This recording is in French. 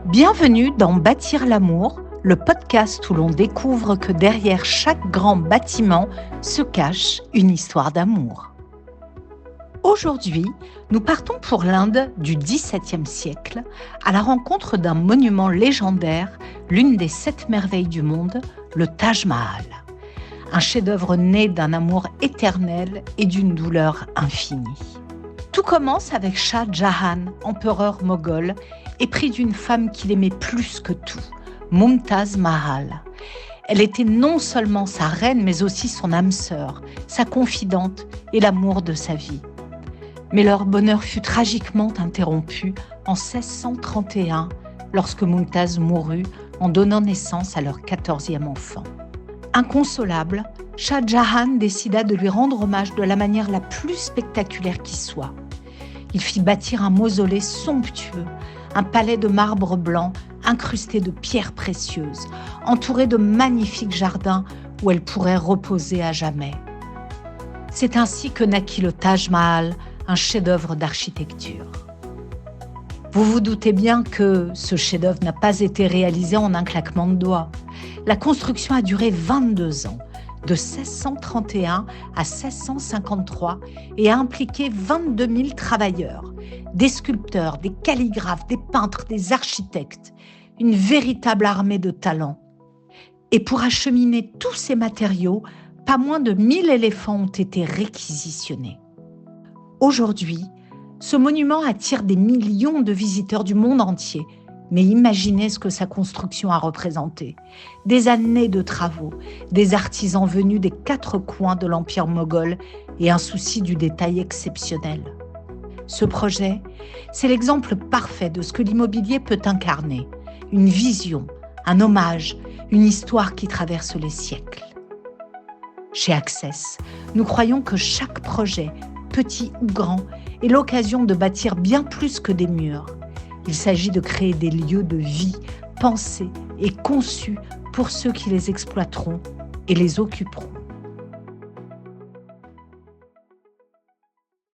Bienvenue dans Bâtir l'amour, le podcast où l'on découvre que derrière chaque grand bâtiment se cache une histoire d'amour. Aujourd'hui, nous partons pour l'Inde du XVIIe siècle à la rencontre d'un monument légendaire, l'une des 7 merveilles du monde, le Taj Mahal. Un chef-d'œuvre né d'un amour éternel et d'une douleur infinie. Tout commence avec Shah Jahan, empereur moghol, épris d'une femme qu'il aimait plus que tout, Mumtaz Mahal. Elle était non seulement sa reine, mais aussi son âme sœur, sa confidente et l'amour de sa vie. Mais leur bonheur fut tragiquement interrompu en 1631, lorsque Mumtaz mourut en donnant naissance à leur 14e enfant. Inconsolable, Shah Jahan décida de lui rendre hommage de la manière la plus spectaculaire qui soit. Il fit bâtir un mausolée somptueux, un palais de marbre blanc incrusté de pierres précieuses, entouré de magnifiques jardins où elle pourrait reposer à jamais. C'est ainsi que naquit le Taj Mahal, un chef-d'œuvre d'architecture. Vous vous doutez bien que ce chef-d'œuvre n'a pas été réalisé en un claquement de doigts. La construction a duré 22 ans, de 1631 à 1653, et a impliqué 22 000 travailleurs, des sculpteurs, des calligraphes, des peintres, des architectes, une véritable armée de talents. Et pour acheminer tous ces matériaux, pas moins de 1000 éléphants ont été réquisitionnés. Aujourd'hui, ce monument attire des millions de visiteurs du monde entier. Mais imaginez ce que sa construction a représenté. Des années de travaux, des artisans venus des 4 coins de l'Empire moghol et un souci du détail exceptionnel. Ce projet, c'est l'exemple parfait de ce que l'immobilier peut incarner. Une vision, un hommage, une histoire qui traverse les siècles. Chez Access, nous croyons que chaque projet, petit ou grand, est l'occasion de bâtir bien plus que des murs. Il s'agit de créer des lieux de vie, pensés et conçus pour ceux qui les exploiteront et les occuperont.